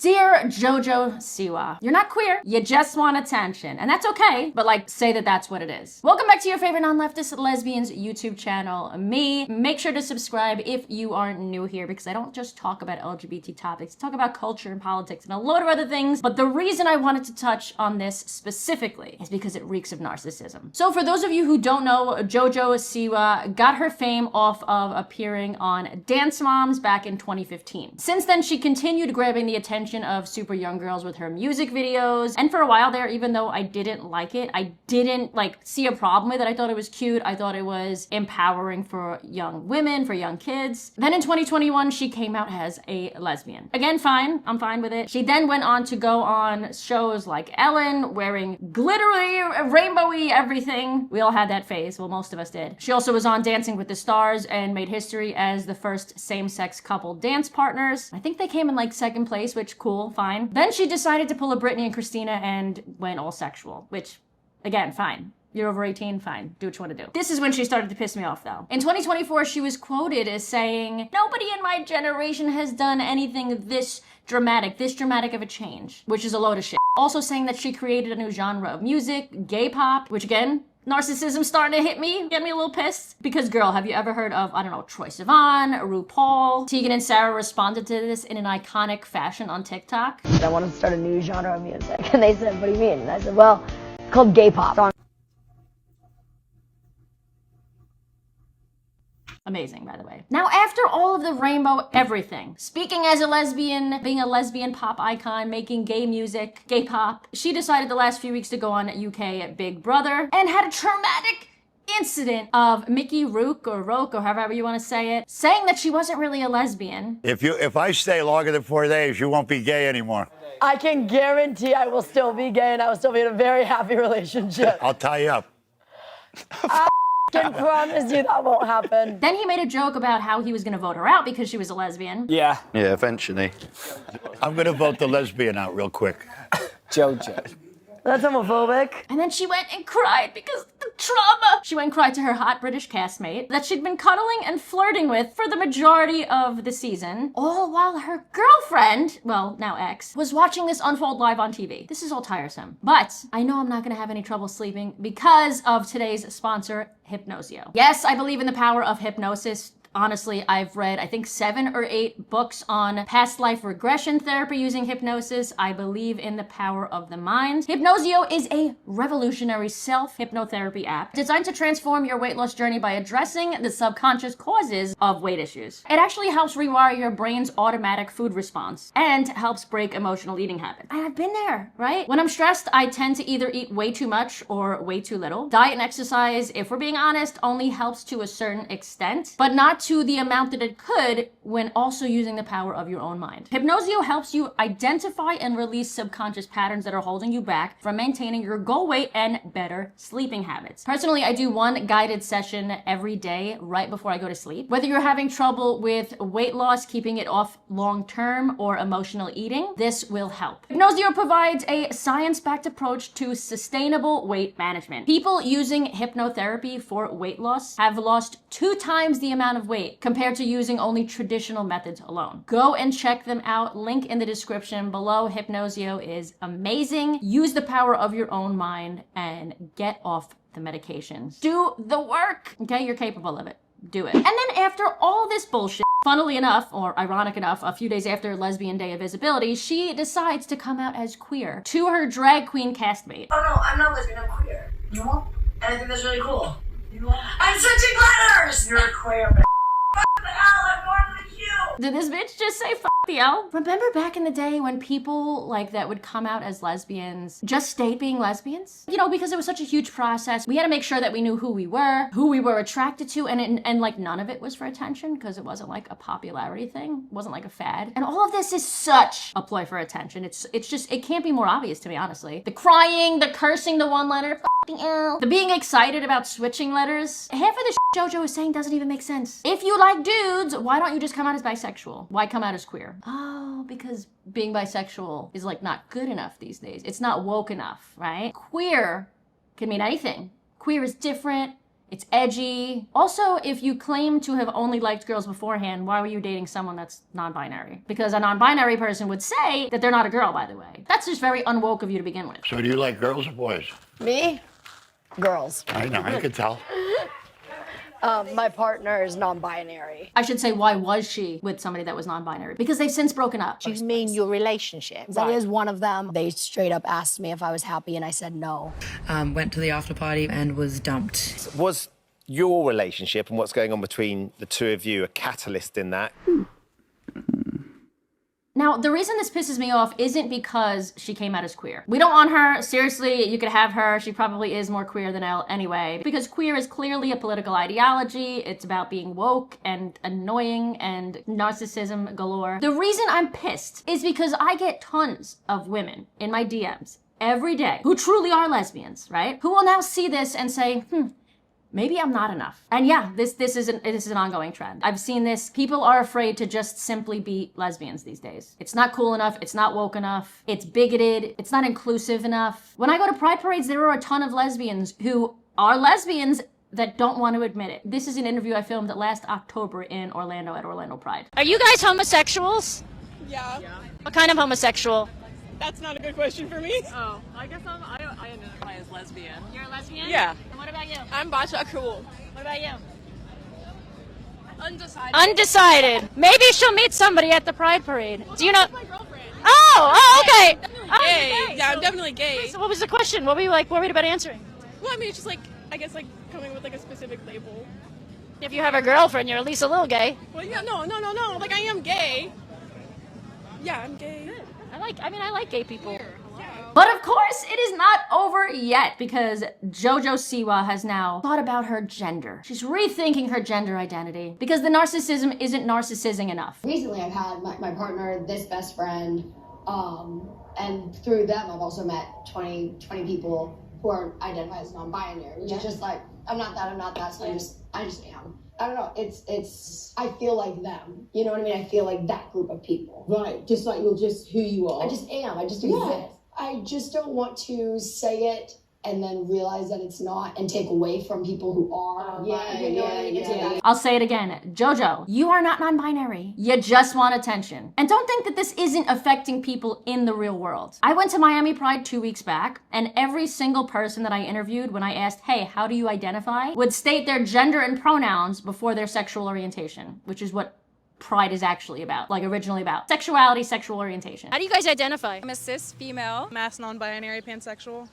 Dear JoJo Siwa, you're not queer, you just want attention. And that's okay, but like, say that that's what it is. Welcome back to your favorite non-leftist lesbians YouTube channel, me. Make sure to subscribe if you are new here, because I don't just talk about LGBT topics, I talk about culture and politics and a load of other things. But the reason I wanted to touch on this specifically is because it reeks of narcissism. So for those of you who don't know, JoJo Siwa got her fame off of appearing on Dance Moms back in 2015. Since then, she continued grabbing the attention of super young girls with her music videos. And for a while there, even though I didn't like it, I didn't like see a problem with it. I thought it was cute. I thought it was empowering for young women, for young kids. Then in 2021, she came out as a lesbian. Again, fine. I'm fine with it. She then went on to go on shows like Ellen, wearing glittery, rainbowy everything. We all had that phase. Well, most of us did. She also was on Dancing with the Stars and made history as the first same-sex couple dance partners. I think they came in like second place, which cool, fine. Then she decided to pull a Britney and Christina and went all sexual, which, again, fine. You're over 18, fine. Do what you want to do. This is when she started to piss me off, though. In 2024, she was quoted as saying, "Nobody in my generation has done anything this dramatic of a change," which is a load of shit. Also saying that she created a new genre of music, gay pop, which again, narcissism starting to hit me, get me a little pissed. Because girl, have you ever heard of, I don't know, Troye Sivan, RuPaul? Tegan and Sarah responded to this in an iconic fashion on TikTok. I wanted to start a new genre of music. And they said, "What do you mean?" And I said, "Well, it's called gay pop." Amazing, by the way. Now, after all of the rainbow everything, speaking as a lesbian, being a lesbian pop icon, making gay music, gay pop, she decided the last few weeks to go on UK Big Brother and had a traumatic incident of Mickey Rourke or however you want to say it, saying that she wasn't really a lesbian. If I stay longer than 4 days, you won't be gay anymore. I can guarantee I will still be gay and I will still be in a very happy relationship. I'll tie you up. I can promise you that won't happen. Then he made a joke about how he was going to vote her out because she was a lesbian. Yeah, eventually. I'm gonna vote the lesbian out real quick. JoJo. That's homophobic. And then she went and cried because the trauma. She went and cried to her hot British castmate that she'd been cuddling and flirting with for the majority of the season, all while her girlfriend, well, now ex, was watching this unfold live on TV. This is all tiresome. But I know I'm not gonna have any trouble sleeping because of today's sponsor, Hypnosio. Yes, I believe in the power of hypnosis. Honestly, I've read, I think 7 or 8 books on past life regression therapy using hypnosis. I believe in the power of the mind. Hypnosio is a revolutionary self-hypnotherapy app designed to transform your weight loss journey by addressing the subconscious causes of weight issues. It actually helps rewire your brain's automatic food response and helps break emotional eating habits. And I've been there, right? When I'm stressed, I tend to either eat way too much or way too little. Diet and exercise, if we're being honest, only helps to a certain extent, but not to the amount that it could when also using the power of your own mind. Hypnosio helps you identify and release subconscious patterns that are holding you back from maintaining your goal weight and better sleeping habits. Personally, I do one guided session every day right before I go to sleep. Whether you're having trouble with weight loss, keeping it off long term, or emotional eating, this will help. Hypnosio provides a science-backed approach to sustainable weight management. People using hypnotherapy for weight loss have lost 2 times the amount of weight compared to using only traditional methods alone. Go and check them out. Link in the description below. Hypnosio is amazing. Use the power of your own mind and get off the medications. Do the work. Okay, you're capable of it. Do it. And then after all this bullshit, funnily enough, or ironic enough, a few days after Lesbian Day of Visibility, she decides to come out as queer to her drag queen castmate. "Oh no, I'm not lesbian, I'm queer." You know? And I think that's really cool. You know? I'm switching letters! You're a queer man. Fuck the L, I'm going to the Q! Did this bitch just say f the L? Remember back in the day when people like that would come out as lesbians just stayed being lesbians? You know, because it was such a huge process. We had to make sure that we knew who we were attracted to, and like none of it was for attention because it wasn't like a popularity thing. It wasn't like a fad. And all of this is such a ploy for attention. It's just, it can't be more obvious to me, honestly. The crying, the cursing, the one letter, f the L, the being excited about switching letters. Half of the JoJo is saying doesn't even make sense. If you like dudes, why don't you just come out as bisexual? Why come out as queer? Oh, because being bisexual is like not good enough these days. It's not woke enough, right? Queer can mean anything. Queer is different. It's edgy. Also, if you claim to have only liked girls beforehand, why were you dating someone that's non-binary? Because a non-binary person would say that they're not a girl, by the way. That's just very unwoke of you to begin with. So do you like girls or boys? Me? Girls. I know, I could tell. My partner is non-binary. I should say, why was she with somebody that was non-binary? Because they've since broken up. You mean your relationship? That is one of them. They straight up asked me if I was happy, and I said no. Went to the after party and was dumped. Was your relationship and what's going on between the two of you a catalyst in that? Now, the reason this pisses me off isn't because she came out as queer. We don't want her. Seriously, you could have her. She probably is more queer than Elle anyway. Because queer is clearly a political ideology. It's about being woke and annoying and narcissism galore. The reason I'm pissed is because I get tons of women in my DMs every day who truly are lesbians, right? Who will now see this and say, maybe I'm not enough. And yeah, this is an ongoing trend. I've seen this. People are afraid to just simply be lesbians these days. It's not cool enough. It's not woke enough. It's bigoted. It's not inclusive enough. When I go to pride parades, there are a ton of lesbians who are lesbians that don't want to admit it. This is an interview I filmed last October in Orlando at Orlando Pride. Are you guys homosexuals? Yeah. What kind of homosexual? That's not a good question for me. Oh, I guess I identify as lesbian. You're a lesbian? Yeah. And what about you? I'm bisexual. What about you? Undecided. Undecided. Maybe she'll meet somebody at the pride parade. Do you know? My girlfriend. Oh, okay. Oh, Gay. you're gay. Yeah, I'm So- definitely gay. So what was the question? What were you worried about answering? Well, I mean, it's just like, I guess like coming with like a specific label. If you have a girlfriend, you're at least a little gay. Well, yeah, no. Like, I am gay. Yeah, I'm gay. I like gay people. But of course, it is not over yet because JoJo Siwa has now thought about her gender. She's rethinking her gender identity because the narcissism isn't narcissizing enough. Recently, I've had my partner, this best friend, and through them, I've also met 20 people who are identified as non-binary, which is just like, I'm not that, so I just am. I don't know, I feel like them. You know what I mean? I feel like that group of people. Right, just like you're just who you are. I just am, I just exist. I just don't want to say it and then realize that it's not and take away from people who are. I'll say it again. JoJo, you are not non-binary. You just want attention. And don't think that this isn't affecting people in the real world. I went to Miami Pride 2 weeks back, and every single person that I interviewed when I asked, hey, how do you identify, would state their gender and pronouns before their sexual orientation, which is what Pride is actually about, like originally about. Sexuality, sexual orientation. How do you guys identify? I'm a cis female, mass non-binary, pansexual.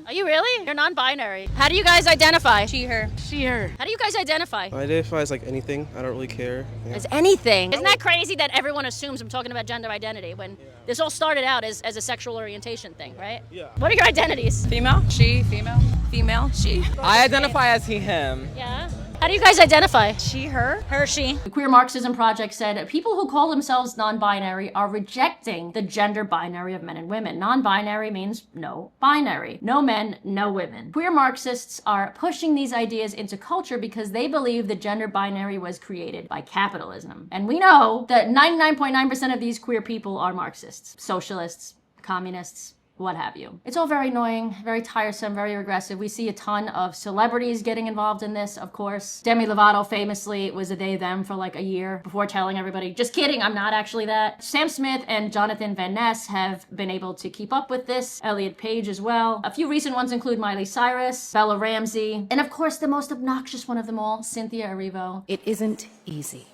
Are you really? You're non-binary. How do you guys identify? She, her. She, her. How do you guys identify? I identify as like anything. I don't really care. Yeah. As anything. Isn't that crazy that everyone assumes I'm talking about gender identity when this all started out as a sexual orientation thing, right? Yeah. What are your identities? Female, she, female, she. I identify as he, him. Yeah. How do you guys identify? She, her. Her, she. The Queer Marxism Project said people who call themselves non-binary are rejecting the gender binary of men and women. Non-binary means no binary. No men, no women. Queer Marxists are pushing these ideas into culture because they believe the gender binary was created by capitalism. And we know that 99.9% of these queer people are Marxists, socialists, communists, what have you. It's all very annoying, very tiresome, very regressive. We see a ton of celebrities getting involved in this, of course. Demi Lovato famously was a they, them for like a year before telling everybody, just kidding, I'm not actually that. Sam Smith and Jonathan Van Ness have been able to keep up with this. Elliot Page as well. A few recent ones include Miley Cyrus, Bella Ramsey, and of course the most obnoxious one of them all, Cynthia Erivo. It isn't easy.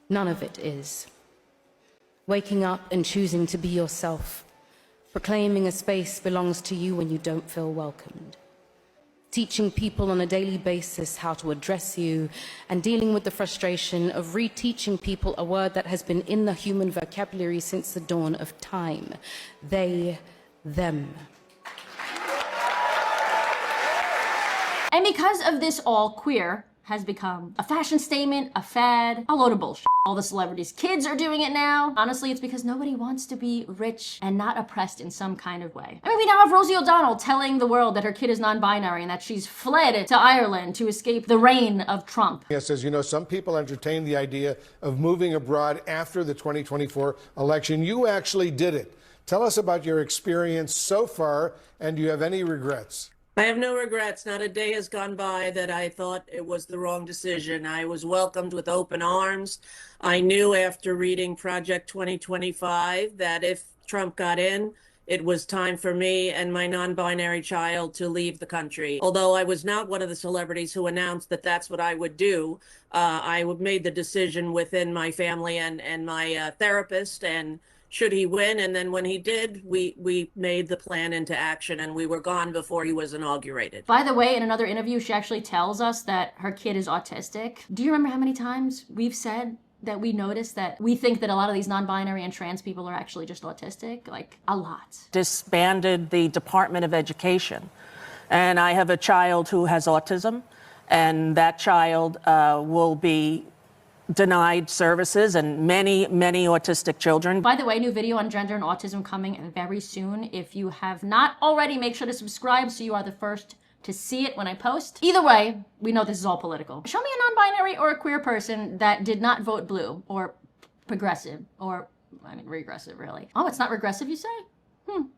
None of it is. Waking up and choosing to be yourself. Proclaiming a space belongs to you when you don't feel welcomed. Teaching people on a daily basis how to address you and dealing with the frustration of reteaching people a word that has been in the human vocabulary since the dawn of time. They, them. And because of this all, queer has become a fashion statement, a fad, a load of bullshit. All the celebrities' kids are doing it now. Honestly, it's because nobody wants to be rich and not oppressed in some kind of way. I mean, we now have Rosie O'Donnell telling the world that her kid is non-binary and that she's fled to Ireland to escape the reign of Trump. Yes, as you know, some people entertain the idea of moving abroad after the 2024 election. You actually did it. Tell us about your experience so far, and do you have any regrets? I have no regrets. Not a day has gone by that I thought it was the wrong decision. I was welcomed with open arms. I knew after reading Project 2025 that if Trump got in, it was time for me and my non-binary child to leave the country. Although I was not one of the celebrities who announced that that's what I would do, I made the decision within my family and my therapist, and should he win, and then when he did, we made the plan into action, and we were gone before he was inaugurated. By the way, in another interview, she actually tells us that her kid is autistic. Do you remember how many times we've said that we noticed that we think that a lot of these non-binary and trans people are actually just autistic? Like, a lot. Disbanded the Department of Education. And I have a child who has autism, and that child will be denied services, and many autistic children. By the way, new video on gender and autism coming very soon. If you have not already, make sure to subscribe so you are the first to see it when I post. Either way, we know this is all political. Show me a non-binary or a queer person that did not vote blue or progressive or, I mean, regressive, really. Oh, it's not regressive, you say?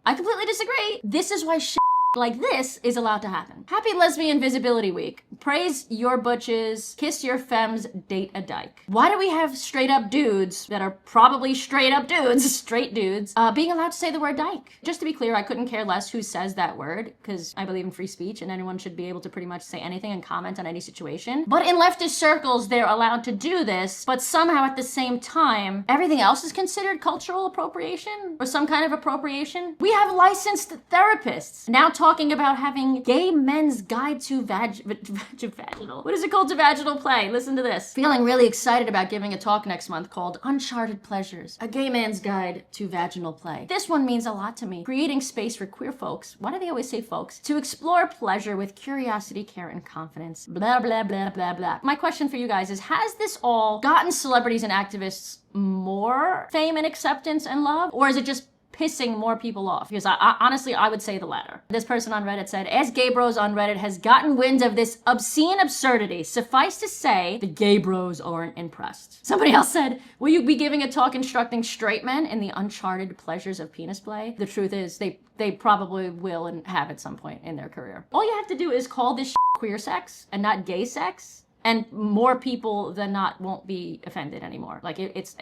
I completely disagree. This is why shit like this is allowed to happen. Happy Lesbian Visibility Week. Praise your butches, kiss your femmes, date a dyke. Why do we have straight up dudes that are probably straight up dudes, straight dudes, being allowed to say the word dyke? Just to be clear, I couldn't care less who says that word, because I believe in free speech and anyone should be able to pretty much say anything and comment on any situation. But in leftist circles, they're allowed to do this, but somehow at the same time, everything else is considered cultural appropriation or some kind of appropriation. We have licensed therapists now talking about having gay men's guide to vaginal. What is it called? To vaginal play. Listen to this. Feeling really excited about giving a talk next month called Uncharted Pleasures, a gay man's guide to vaginal play. This one means a lot to me. Creating space for queer folks, why do they always say folks, to explore pleasure with curiosity, care, and confidence. Blah, blah, blah, blah, blah. My question for you guys is, has this all gotten celebrities and activists more fame and acceptance and love? Or is it just pissing more people off? Because honestly, I would say the latter. This person on Reddit said, as gay bros on Reddit has gotten wind of this obscene absurdity, suffice to say, the gay bros aren't impressed. Somebody else said, will you be giving a talk instructing straight men in the uncharted pleasures of penis play? The truth is, they probably will and have at some point in their career. All you have to do is call this queer sex and not gay sex, and more people than not won't be offended anymore. Like, it's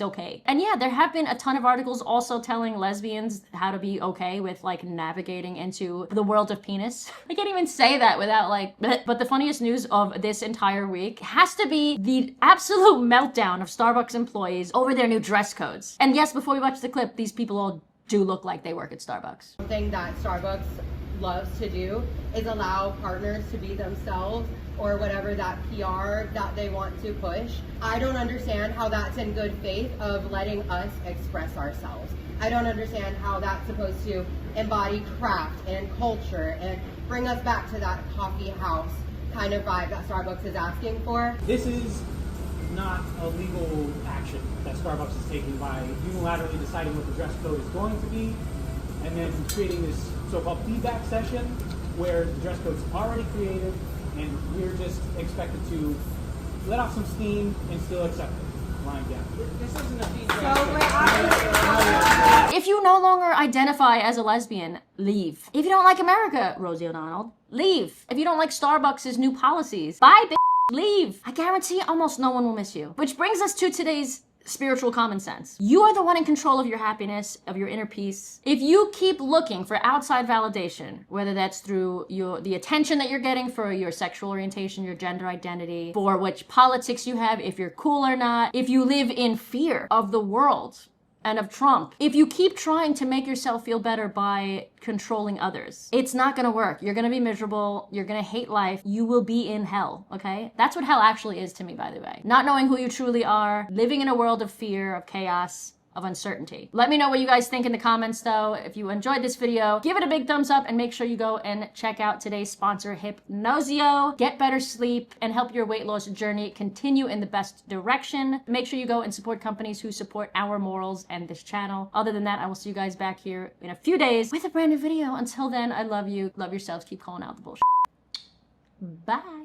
okay. And yeah, there have been a ton of articles also telling lesbians how to be okay with, like, navigating into the world of penis. I can't even say that without, like, but the funniest news of this entire week has to be the absolute meltdown of Starbucks employees over their new dress codes. And yes, before we watch the clip, these people all do look like they work at Starbucks. Something that Starbucks loves to do is allow partners to be themselves, or whatever that PR that they want to push. I don't understand how that's in good faith of letting us express ourselves. I don't understand how that's supposed to embody craft and culture and bring us back to that coffee house kind of vibe that Starbucks is asking for. This is not a legal action that Starbucks is taking by unilaterally deciding what the dress code is going to be and then creating this so-called feedback session where the dress code's already created and we're just expected to let off some steam and still accept it. Lying down. This isn't a feedback. If you no longer identify as a lesbian, leave. If you don't like America, Rosie O'Donnell, leave. If you don't like Starbucks' new policies, bye, leave. I guarantee almost no one will miss you. Which brings us to today's spiritual common sense. You are the one in control of your happiness, of your inner peace. If you keep looking for outside validation, whether that's through the attention that you're getting for your sexual orientation, your gender identity, for which politics you have, if you're cool or not, if you live in fear of the world and of Trump, if you keep trying to make yourself feel better by controlling others, it's not gonna work. You're gonna be miserable. You're gonna hate life. You will be in hell, okay? That's what hell actually is to me, by the way. Not knowing who you truly are, living in a world of fear, of chaos, of uncertainty. Let me know what you guys think in the comments, though. If you enjoyed this video, give it a big thumbs up and make sure you go and check out today's sponsor, Hypnosio. Get better sleep and help your weight loss journey continue in the best direction. Make sure you go and support companies who support our morals and this channel. Other than that, I will see you guys back here in a few days with a brand new video. Until then, I love you. Love yourselves. Keep calling out the bullshit. Bye.